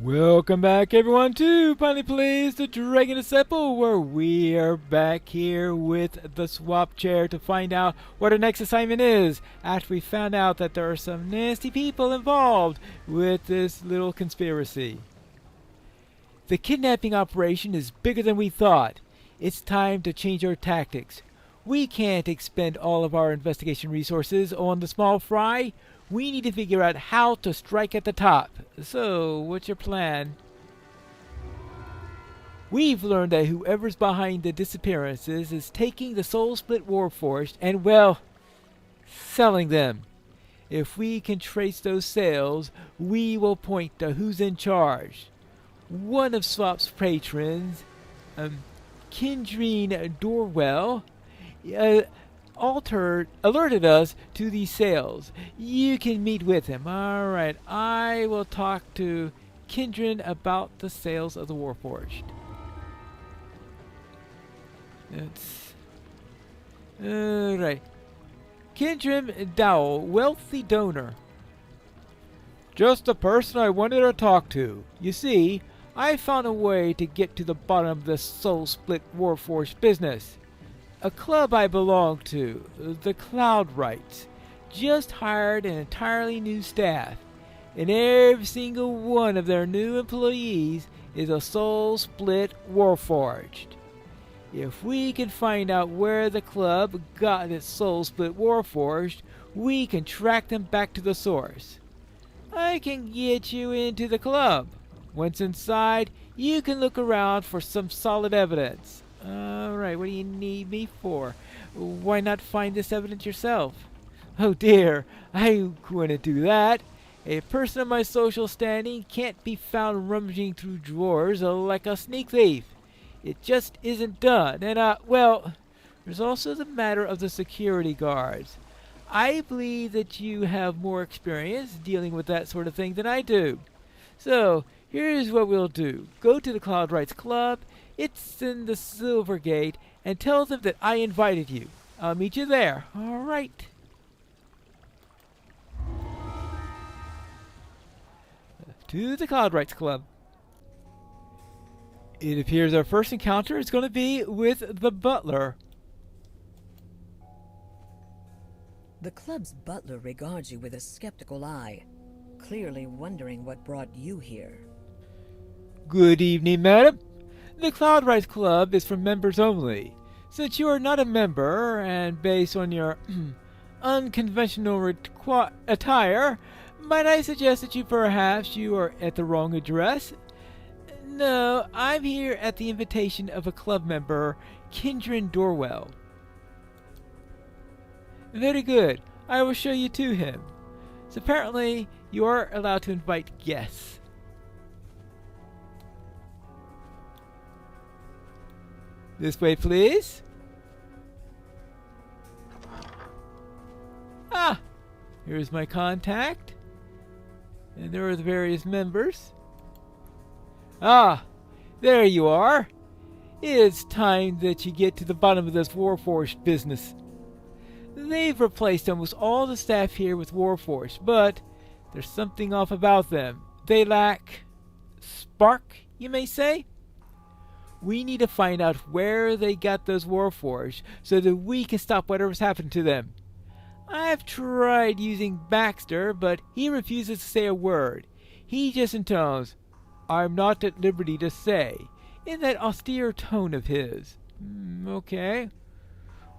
Welcome back, everyone, to Pineleaf, the Dragon Disciple, where we are back here with the swap chair to find out what our next assignment is. After we found out that there are some nasty people involved with this little conspiracy. The kidnapping operation is bigger than we thought. It's time to change our tactics. We can't expend all of our investigation resources on the small fry. We need to figure out how to strike at the top. So, what's your plan? We've learned that whoever's behind the disappearances is taking the Soul Split Warforged and, well, selling them. If we can trace those sales, we will point to who's in charge. One of Swap's patrons, Kendrine Dorwell, alerted us to these sales. You can meet with him. Alright, I will talk to Kendrin about the sales of the Warforged. Alright. Kendrin Dowell, wealthy donor. Just the person I wanted to talk to. You see, I found a way to get to the bottom of this Soul Split Warforged business. A club I belong to, the Cloudrights, just hired an entirely new staff, and every single one of their new employees is a Soul Split Warforged. If we can find out where the club got its Soul Split Warforged, we can track them back to the source. I can get you into the club. Once inside, you can look around for some solid evidence. Alright, what do you need me for? Why not find this evidence yourself? Oh dear, I couldn't do that. A person of my social standing can't be found rummaging through drawers like a sneak thief. It just isn't done. And, well, there's also the matter of the security guards. I believe that you have more experience dealing with that sort of thing than I do. So, here's what we'll do. Go to the Cloudrights Club. It's in the Silver Gate, and tell them that I invited you. I'll meet you there. All right. To the Cloudrights Club. It appears our first encounter is going to be with the butler. The club's butler regards you with a skeptical eye, clearly wondering what brought you here. Good evening, madam. The Cloudrights Club is for members only. Since you are not a member, and based on your unconventional attire, might I suggest that perhaps you are at the wrong address? No, I'm here at the invitation of a club member, Kendrin Dorwell. Very good. I will show you to him. So apparently, you are allowed to invite guests. This way, please. Ah, here's my contact. And there are the various members. Ah, there you are. It's time that you get to the bottom of this Warforged business. They've replaced almost all the staff here with Warforged, but there's something off about them. They lack spark, you may say? We need to find out where they got those Warforged so that we can stop whatever's happened to them. I've tried using Baxter, but he refuses to say a word. He just intones, "I'm not at liberty to say," in that austere tone of his. Okay.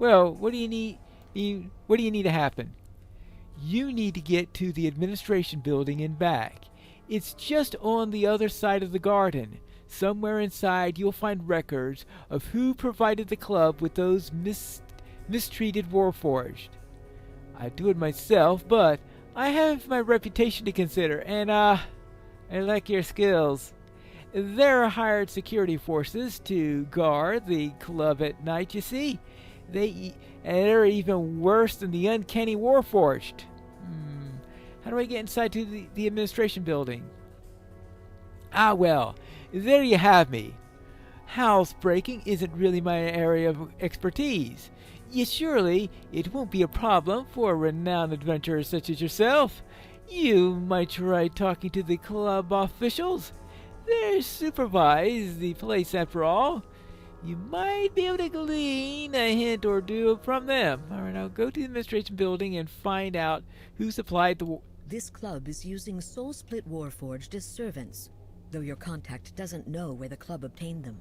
Well, what do you need? What do you need to happen? You need to get to the administration building and back. It's just on the other side of the garden. Somewhere inside, you'll find records of who provided the club with those mistreated Warforged. I do it myself, but I have my reputation to consider, and I like your skills. There are hired security forces to guard the club at night, you see. They're even worse than the uncanny Warforged. How do I get inside to the administration building? Ah, well, there you have me. Housebreaking isn't really my area of expertise. Yet surely it won't be a problem for a renowned adventurer such as yourself. You might try talking to the club officials. They supervise the place after all. You might be able to glean a hint or two from them. All right, now go to the administration building and find out who supplied the... This club is using Soul Split Warforged as servants, though your contact doesn't know where the club obtained them.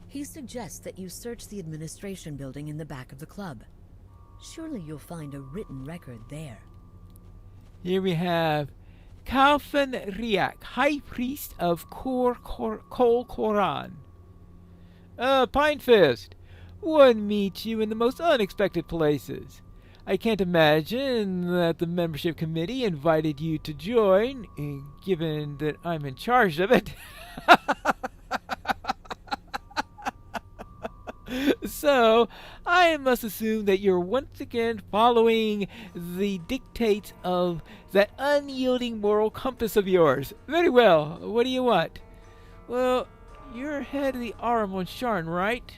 He suggests that you search the administration building in the back of the club. Surely you'll find a written record there. Here we have Kalfan Riak, High Priest of Kol Koran. Pine Fist, one meets you in the most unexpected places. I can't imagine that the membership committee invited you to join, given that I'm in charge of it. So, I must assume that you're once again following the dictates of that unyielding moral compass of yours. Very well. What do you want? Well, you're head of the Aram on Sharn, right?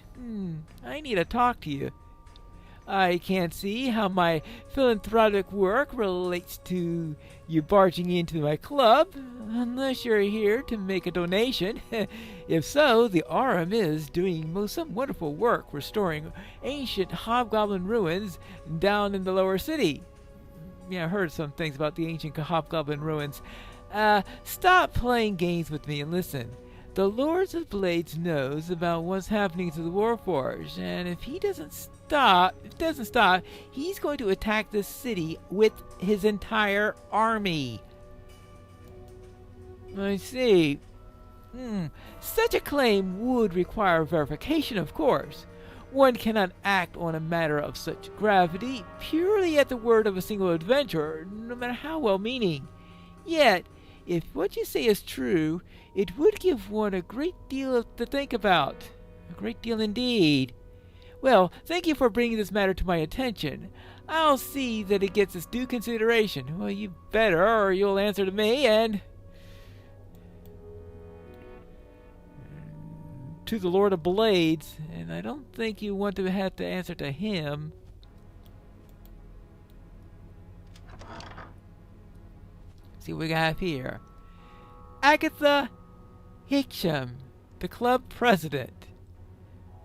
I need to talk to you. I can't see how my philanthropic work relates to you barging into my club, unless you're here to make a donation. If so, the Aram is doing some wonderful work restoring ancient hobgoblin ruins down in the lower city. Yeah, I heard some things about the ancient hobgoblin ruins. Stop playing games with me and listen. The Lords of Blades knows about what's happening to the Warforged, and if he doesn't stop, he's going to attack this city with his entire army. I see. Such a claim would require verification, of course. One cannot act on a matter of such gravity purely at the word of a single adventurer, no matter how well-meaning. Yet, if what you say is true, it would give one a great deal to think about. A great deal indeed. Well, thank you for bringing this matter to my attention. I'll see that it gets its due consideration. Well, you better, or you'll answer to me, and... to the Lord of Blades, and I don't think you want to have to answer to him. See what we got here. Agatha Hicksham, the club president.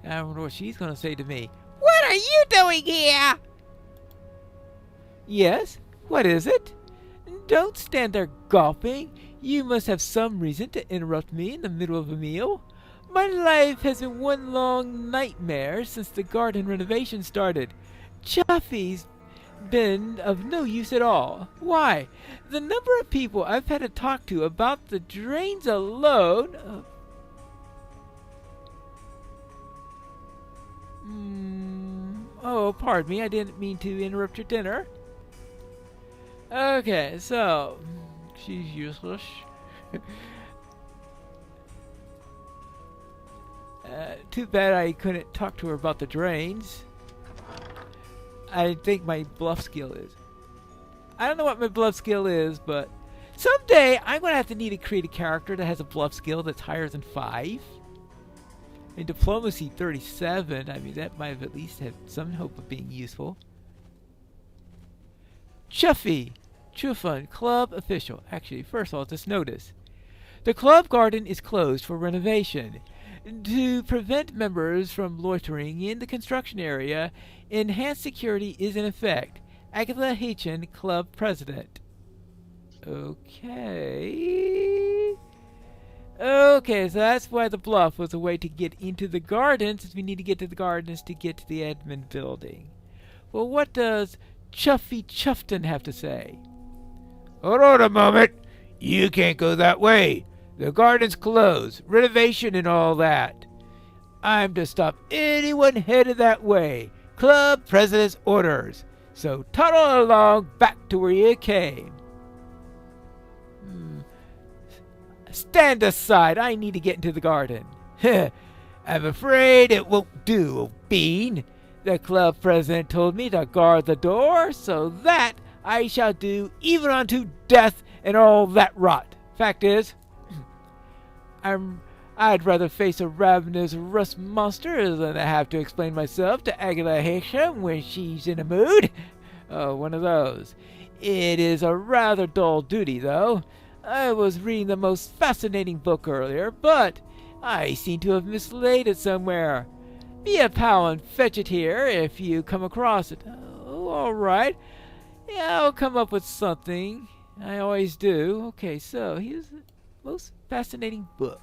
I don't know what she's going to say to me. What are you doing here? Yes, what is it? Don't stand there gawping. You must have some reason to interrupt me in the middle of a meal. My life has been one long nightmare since the garden renovation started. Chuffy's been of no use at all. Why? The number of people I've had to talk to about the drains alone... Oh, pardon me, I didn't mean to interrupt your dinner. Okay, so... she's useless. Too bad I couldn't talk to her about the drains. I think my bluff skill is. I don't know what my bluff skill is, but someday I'm going to have to need to create a character that has a bluff skill that's higher than 5. In Diplomacy 37, I mean, that might have at least had some hope of being useful. Chuffy, Chufun, club official. Actually, first of all, just notice. The club garden is closed for renovation. To prevent members from loitering in the construction area, enhanced security is in effect. Agatha Hitchin, club president. Okay. Okay, so that's why the bluff was a way to get into the gardens, since we need to get to the gardens to get to the admin building. Well, what does Chuffy Chuffton have to say? Hold on a moment. You can't go that way. The garden's closed. Renovation and all that. I'm to stop anyone headed that way. Club president's orders. So tunnel along back to where you came. Stand aside. I need to get into the garden. I'm afraid it won't do, Bean. The club president told me to guard the door, so that I shall do even unto death and all that rot. Fact is, I'd rather face a ravenous rust monster than to have to explain myself to Agatha Hicksham when she's in a mood. Oh, one of those. It is a rather dull duty, though. I was reading the most fascinating book earlier, but I seem to have mislaid it somewhere. Be a pal and fetch it here if you come across it. Oh, all right. Yeah, I'll come up with something. I always do. Okay, so here's the most fascinating book.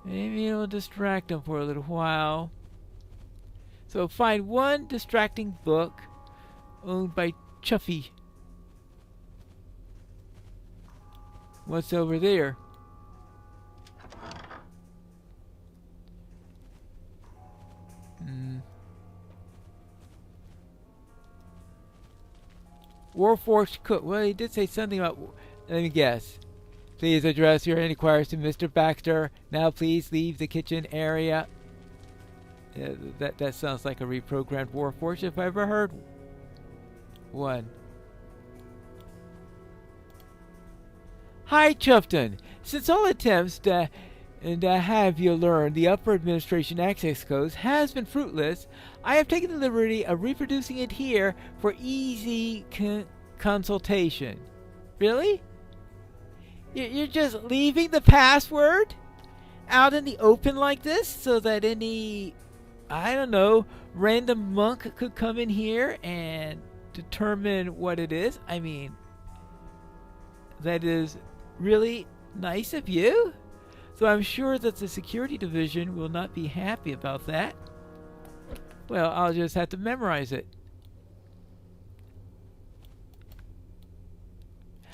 Maybe it'll distract him for a little while. So find one distracting book owned by Chuffy. What's over there? Warforged cook. Well, he did say something about... Let me guess. Please address your inquiries to Mr. Baxter. Now please leave the kitchen area. Yeah, that sounds like a reprogrammed Warforged if I ever heard one. Hi, Chuffton. Since all attempts to have you learn the upper administration access codes has been fruitless, I have taken the liberty of reproducing it here for easy consultation. Really? You're just leaving the password out in the open like this so that any, I don't know, random monk could come in here and determine what it is? I mean, that is really nice of you. So I'm sure that the security division will not be happy about that. Well, I'll just have to memorize it.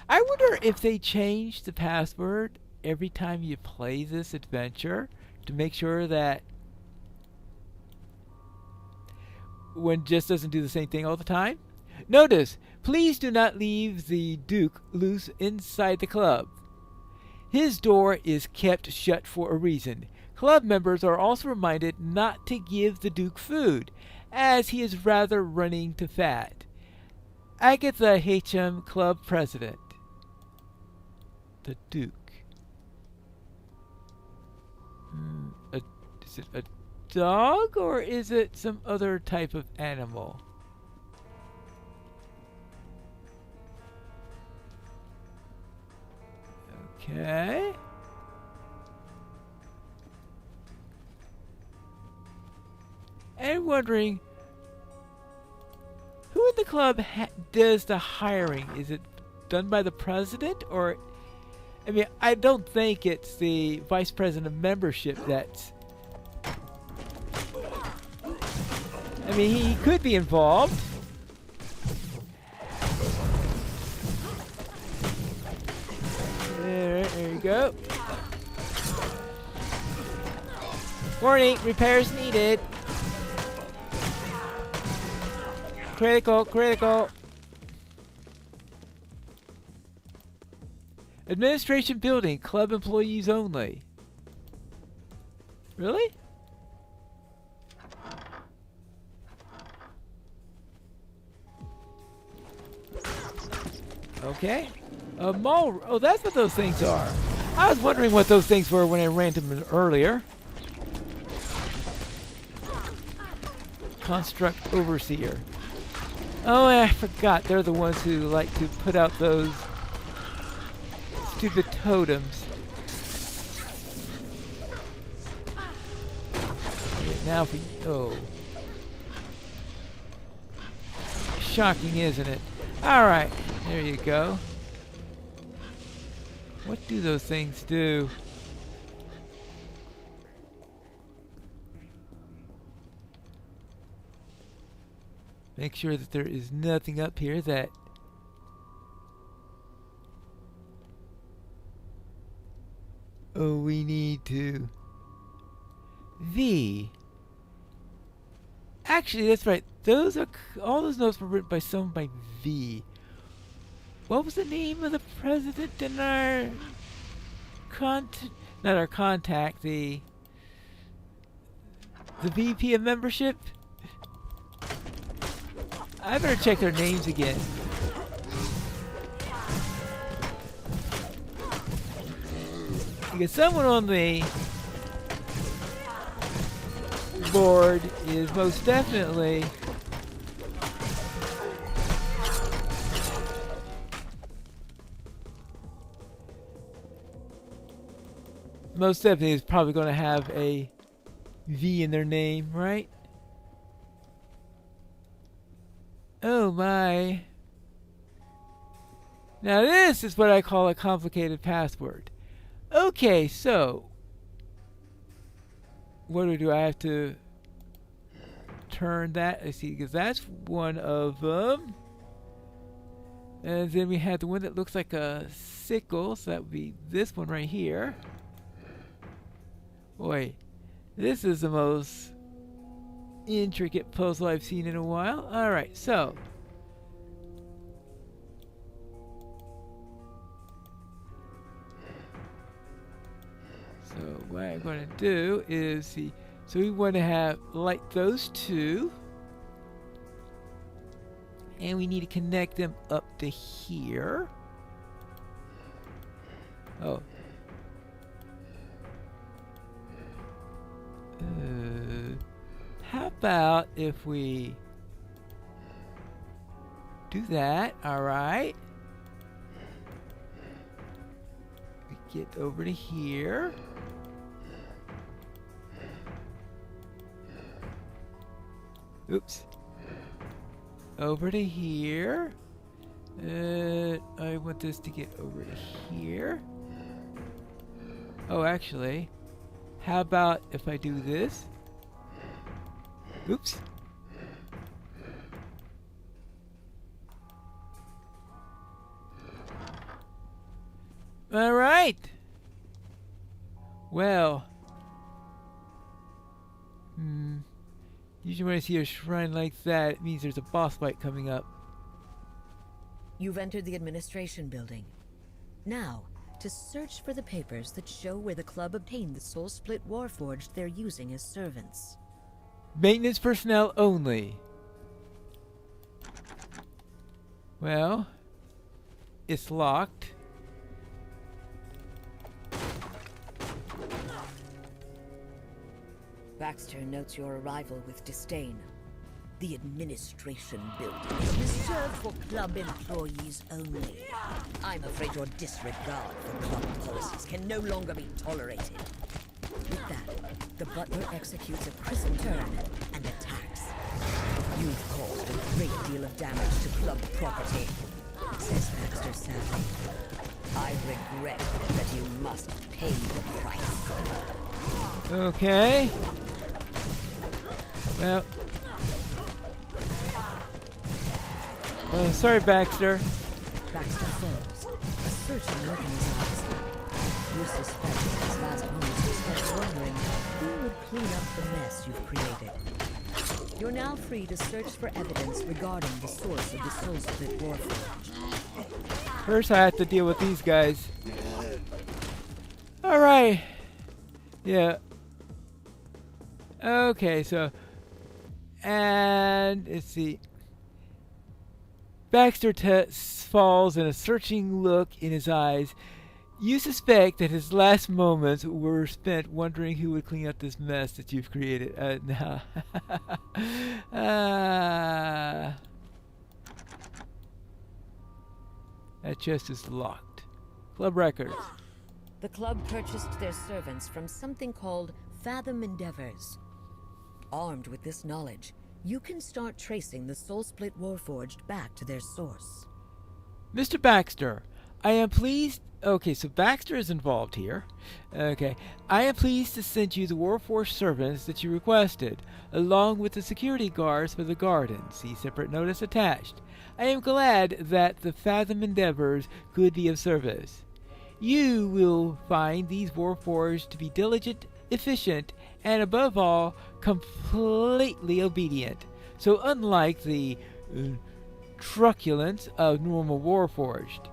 I wonder if they change the password every time you play this adventure to make sure that one just doesn't do the same thing all the time. Notice, please do not leave the Duke loose inside the club. His door is kept shut for a reason. Club members are also reminded not to give the Duke food, as he is rather running to fat. Agatha H.M., Club President. The Duke. Is it a dog, or is it some other type of animal? Okay. And wondering who in the club does the hiring? Is it done by the president, or I mean, I don't think it's the vice president of membership that's... I mean, he could be involved. There you go. Warning, repairs needed. Critical, critical. Administration building, club employees only. Really? Okay. A mole. Oh, that's what those things are. I was wondering what those things were when I ran to them earlier. Construct Overseer. Oh, I forgot. They're the ones who like to put out those stupid totems. Okay, now if we... Oh. Shocking, isn't it? Alright. There you go. What do those things do? Make sure that there is nothing up here that... Oh, we need to... V. Actually, that's right. Those are... All those notes were written by someone by V. What was the name of the president in our... Not our contact, the VP of membership? I better check their names again. Because someone on the board is most definitely most definitely is probably going to have a V in their name, right? Oh my. Now this is what I call a complicated password. Okay, so what do I have to turn that? I see, because that's one of them. And then we have the one that looks like a sickle, so that would be this one right here. Boy, this is the most intricate puzzle I've seen in a while. Alright, so what I'm going to do is see. So we want to have light those two. And we need to connect them up to here. Oh. How about if we do that? Alright. We get over to here. Oops. Over to here. I want this to get over to here. Oh, actually, how about if I do this? Oops. All right. Well. Usually when I see a shrine like that, it means there's a boss fight coming up. You've entered the administration building. Now, to search for the papers that show where the club obtained the soul split warforged they're using as servants. Maintenance personnel only. Well, it's locked. Baxter notes your arrival with disdain. The administration building is reserved for club employees only. I'm afraid your disregard for club policies can no longer be tolerated. With that, the butler executes a crisp turn and attacks. You've caused a great deal of damage to club property, says Baxter sadly. I regret that you must pay the price. Okay. Well. Sorry, Baxter. Baxter falls, a searching look in his eyes. You suspect at his last moments he starts wondering who would clean up the mess you've created. You're now free to search for evidence regarding the source of the soul split warforged. First, I have to deal with these guys. All right. Yeah. Okay, so, and let's see. Baxter falls in a searching look in his eyes. You suspect that his last moments were spent wondering who would clean up this mess that you've created. No. That chest is locked. Club records. The club purchased their servants from something called Fathom Endeavors. Armed with this knowledge, you can start tracing the soul split warforged back to their source. Mr. Baxter, I am pleased... Okay, so Baxter is involved here. Okay. I am pleased to send you the warforged servants that you requested, along with the security guards for the garden. See separate notice attached. I am glad that the Fathom Endeavors could be of service. You will find these warforged to be diligent, efficient, and above all, completely obedient. So unlike the truculence of normal warforged.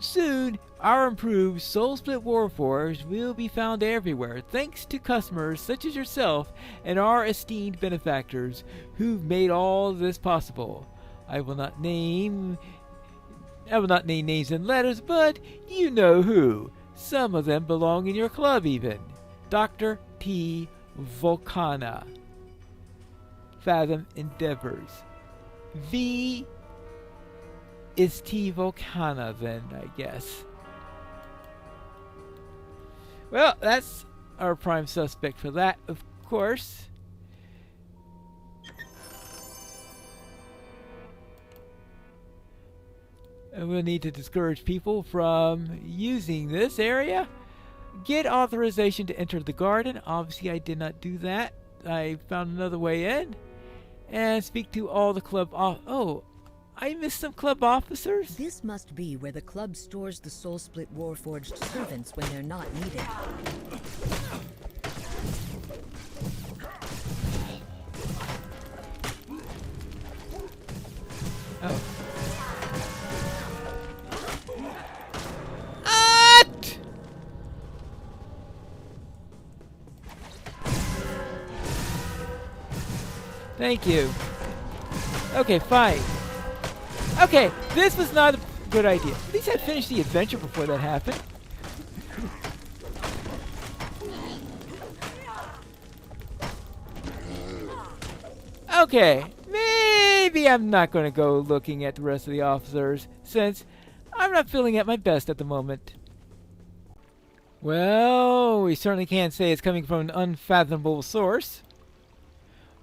Soon, our improved Soul Split Warforged will be found everywhere, thanks to customers such as yourself and our esteemed benefactors who've made all this possible. I will not name names and letters, but you know who. Some of them belong in your club even. Dr. T. Volcana. Fathom Endeavors. V is T. Volcana then, I guess. Well, that's our prime suspect for that, of course. And we'll need to discourage people from using this area. Get authorization to enter the garden. Obviously, I did not do that. I found another way in. And speak to all the club oh, I missed some club officers? This must be where the club stores the Soul Split Warforged servants when they're not needed. Oh. Thank you. Okay, fine. Okay, this was not a good idea. At least I finished the adventure before that happened. Okay, maybe I'm not going to go looking at the rest of the officers, since I'm not feeling at my best at the moment. Well, we certainly can't say it's coming from an unfathomable source.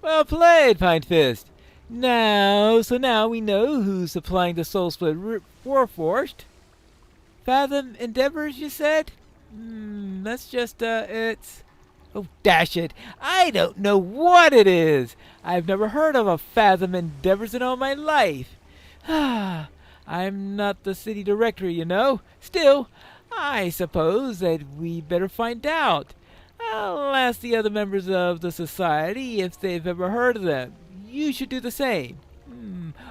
Well played, Pine Fist. So now we know who's supplying the Soul Split Warforged. Fathom Endeavors, you said? That's just, it's... Oh, dash it. I don't know what it is. I've never heard of a Fathom Endeavors in all my life. I'm not the city director, you know. Still, I suppose that we better find out. I'll ask the other members of the society if they've ever heard of them. You should do the same.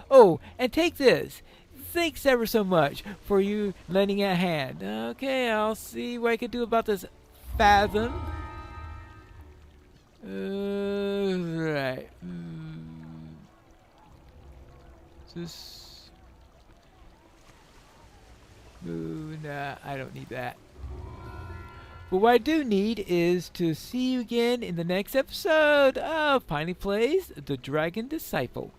Oh, and take this. Thanks ever so much for you lending a hand. Okay, I'll see what I can do about this Fathom. Right. This... Nah, I don't need that. But what I do need is to see you again in the next episode of Piney Plays The Dragon Disciple.